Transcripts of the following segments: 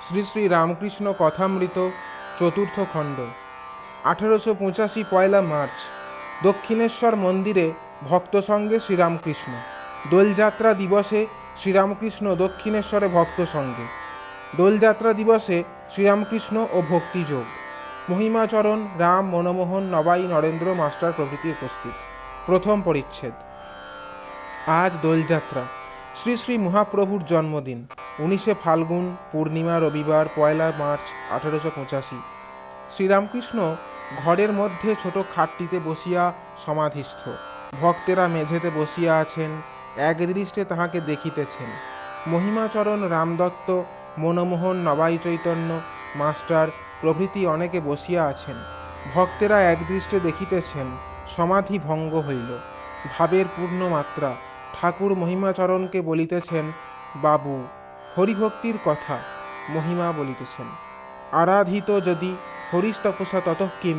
শ্রী শ্রী রামকৃষ্ণ কথামৃত চতুর্থ খণ্ড 1885 পয়লা মার্চ দক্ষিণেশ্বর মন্দিরে ভক্ত সঙ্গে শ্রীরামকৃষ্ণ। দোলযাত্রা দিবসে শ্রীরামকৃষ্ণ দক্ষিণেশ্বরে ভক্ত সঙ্গে। দোলযাত্রা দিবসে শ্রীরামকৃষ্ণ ও ভক্তিযোগ। মহিমাচরণ, রাম, মনমোহন, নবাই, নরেন্দ্র মাস্টার প্রভৃতি উপস্থিত। প্রথম পরিচ্ছেদ। আজ দোলযাত্রা, শ্রী শ্রী মহাপ্রভুর জন্মদিন। 19শে ফাল্গুন, পূর্ণিমা, রবিবার, পয়লা মার্চ 1885। শ্রীরামকৃষ্ণ ঘরের মধ্যে ছোট খাটটিতে বসিয়া সমাধিস্থ। ভক্তেরা মেঝেতে বসিয়া আছেন, একদৃষ্টে তাহাকে দেখিতেছেন। মহিমাচরণ, রামদত্ত, মনমোহন, নবাই চৈতন্য মাস্টার প্রভৃতি অনেকে বসিয়া আছেন। ভক্তেরা একদৃষ্টে দেখিতেছেন। সমাধি ভঙ্গ হইল। ভাবের পূর্ণ মাত্রা। ঠাকুর মহিমাচরণকে বলিতেছেন, বাবু, হরিভক্তির কথা। মহিমা বলিতেছেন, আরাধিত যদি হরিস্তপসা ততঃ কিম,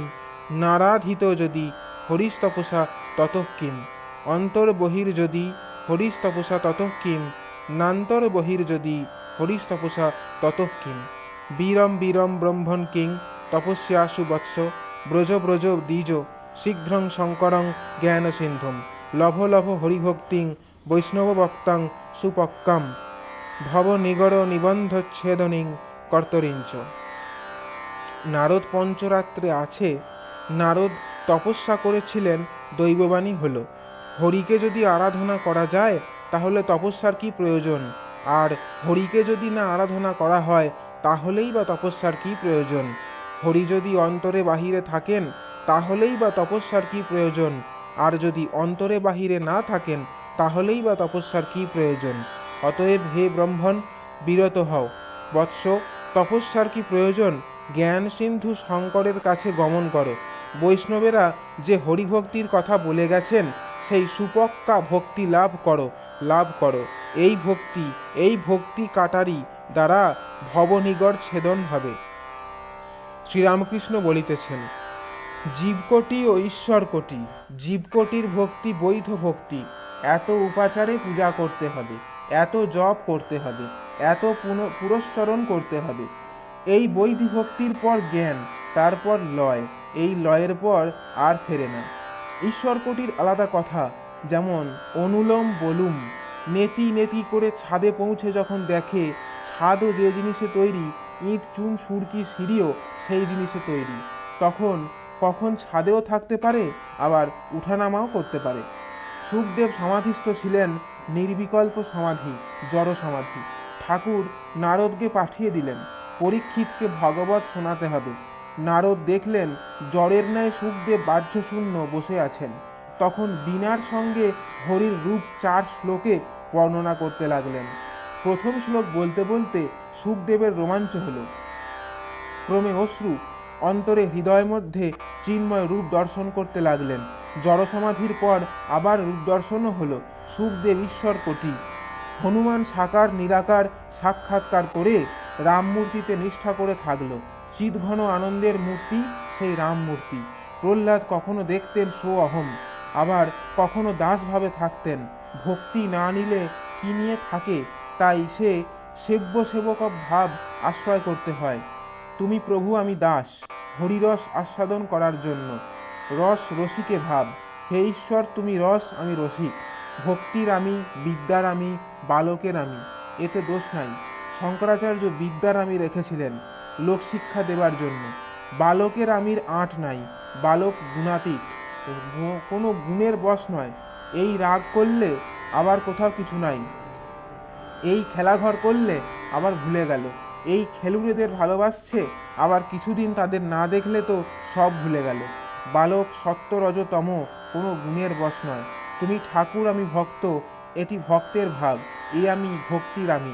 নারাধিত যদি হরিস্তপসা ততঃ কিম, অন্তর বহির যদি হরিস্তপসা ততঃ কিম, নান্তর বহির যদি হরিস্তপসা ততঃ কিম। বীরম বীরম ব্রহ্মণ কিং তপস্যাসু বৎস, ব্রজ ব্রজ দ্বিজ শীঘ্রং শঙ্করং জ্ঞান সিন্ধুম, লভ লভ হরিভক্তিং বৈষ্ণবভক্তাং সুপক্কাম, ভব নিগড় নিবন্ধচ্ছেদনিং কর্তরিঞ্চ। নারদ পঞ্চরাত্রে আছে, নারদ তপস্যা করেছিলেন, দৈববাণী হল, হরিকে যদি আরাধনা করা যায় তাহলে তপস্যার কি প্রয়োজন, আর হরিকে যদি না আরাধনা করা হয় তাহলেই বা তপস্যার কি প্রয়োজন। হরি যদি অন্তরে বাহিরে থাকেন তাহলেই বা তপস্যার কি প্রয়োজন, আর যদি অন্তরে বাহিরে না থাকেন তাহলেই বা তপস্যার কি প্রয়োজন। অতএব হে ব্রহ্মণ, বিরত হও। বৎস, তপস্যার কি প্রয়োজন? জ্ঞান সিন্ধু শঙ্করের কাছে গমন করো। বৈষ্ণবেরা যে হরিভক্তির কথা বলে গেছেন সেই সুপক্কা ভক্তি লাভ করো, লাভ করো। এই ভক্তি কাটারি দ্বারা ভবনিগড় ছেদন হবে। শ্রীরামকৃষ্ণ বলিতেছেন, জীবকোটি ও ঈশ্বরকোটি, জীবকোটির ভক্তি বৈধ ভক্তি। এত উপাচারে পূজা করতে হবে, এত জপ করতে হবে, এত পুরস্চরণ করতে হবে। এই বৈধ ভক্তির পর জ্ঞান, তারপর লয়, এই লয়ের পর আর ফেরে না। ঈশ্বরকোটির আলাদা কথা। যেমন অনুলোম বলুম, নেতি নেতি করে ছাদে পৌঁছে যখন দেখে ছাদও যে জিনিসে তৈরি, ইট চুন সুরকি সিঁড়িও সেই জিনিসে তৈরি, তখন কখন ছাদেও থাকতে পারে, আবার উঠানামাও করতে পারে। সুখদেব সমাধিস্থ ছিলেন নির্বিকল্প সমাধি, জড় সমাধি। ঠাকুর নারদকে পাঠিয়ে দিলেন, পরীক্ষিতকে ভাগবত শোনাতে হবে। নারদ দেখলেন জড়ের ন্যায় সুখদেব বাহ্যশূন্য বসে আছেন। তখন বীণার সঙ্গে হরির রূপ 4 শ্লোকে বর্ণনা করতে লাগলেন। প্রথম শ্লোক বলতে বলতে সুখদেবের রোমাঞ্চ হলো। ক্রমে অশ্রু অন্তরে হৃদয় মধ্যে চিন্ময় রূপ দর্শন করতে লাগলেন। জড় সমাধির পর আবার রূপ দর্শনও হলো। সুখদেব ঈশ্বর কোটি। হনুমান সাকার নিরাকার সাক্ষাৎকার করে রামমূর্তিতে নিষ্ঠা করে থাকলো। চিৎঘন আনন্দের মূর্তি সেই রামমূর্তি। প্রহ্লাদ কখনো দেখতেন সো অহম, আবার কখনো দাসভাবে থাকতেন। ভক্তি না নিলে কি নিয়ে থাকে, তাই সে সেব্য সেবক ভাব আশ্রয় করতে হয়। তুমি প্রভু, আমি দাস, হরিরস আস্বাদন করার জন্য। রস রসিকে ভাব। হে ঈশ্বর, তুমি রস, আমি রসিক। ভক্তির আমি, বিদ্যার আমি, বালকের আমি, এতে দোষ নাই। শঙ্করাচার্য বিদ্যার আমি রেখেছিলেন লোকশিক্ষা দেবার জন্য। বালকের আমির আঁট নাই। বালক গুণাতীত, কোনো গুণের বশ নয়। এই রাগ করলে আবার কোথাও কিছু নাই, এই খেলাঘর করলে আবার ভুলে গেল, এই খেলুড়েদের ভালোবাসছে, আবার কিছুদিন তাদের না দেখলে তো সব ভুলে গেল। বালক সত্য রজতম, কোনো গুণের বশ নয়। তুমি ঠাকুর, আমি ভক্ত, এটি ভক্তের ভাব। এই আমি, ভক্তির আমি।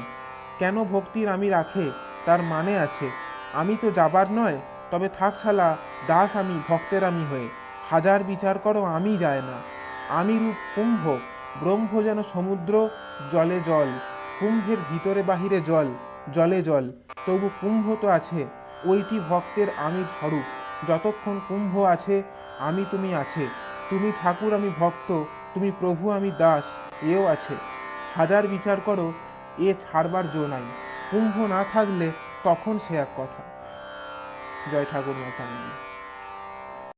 কেন ভক্তির আমি রাখে, তার মানে আছে। আমি তো যাবার নয়, তবে থাক শালা, দাস আমি ভক্তের আমি হয়ে। হাজার বিচার করো, আমি যায় না। আমি রূপ কুম্ভ, ব্রহ্ম যেন সমুদ্র, জলে জল। কুম্ভের ভিতরে বাহিরে জল, জলে জল, তবু কুম্ভ তো আছে। ওইটি ভক্তের আমির স্বরূপ। যতক্ষণ কুম্ভ আছে, আমি তুমি আছে। তুমি ঠাকুর, আমি ভক্ত, তুমি প্রভু, আমি দাস, এও আছে। হাজার বিচার করো, এ ছাড়বার জো নাই। কুম্ভ না থাকলে তখন সে এক কথা। জয় ঠাকুর মশাই।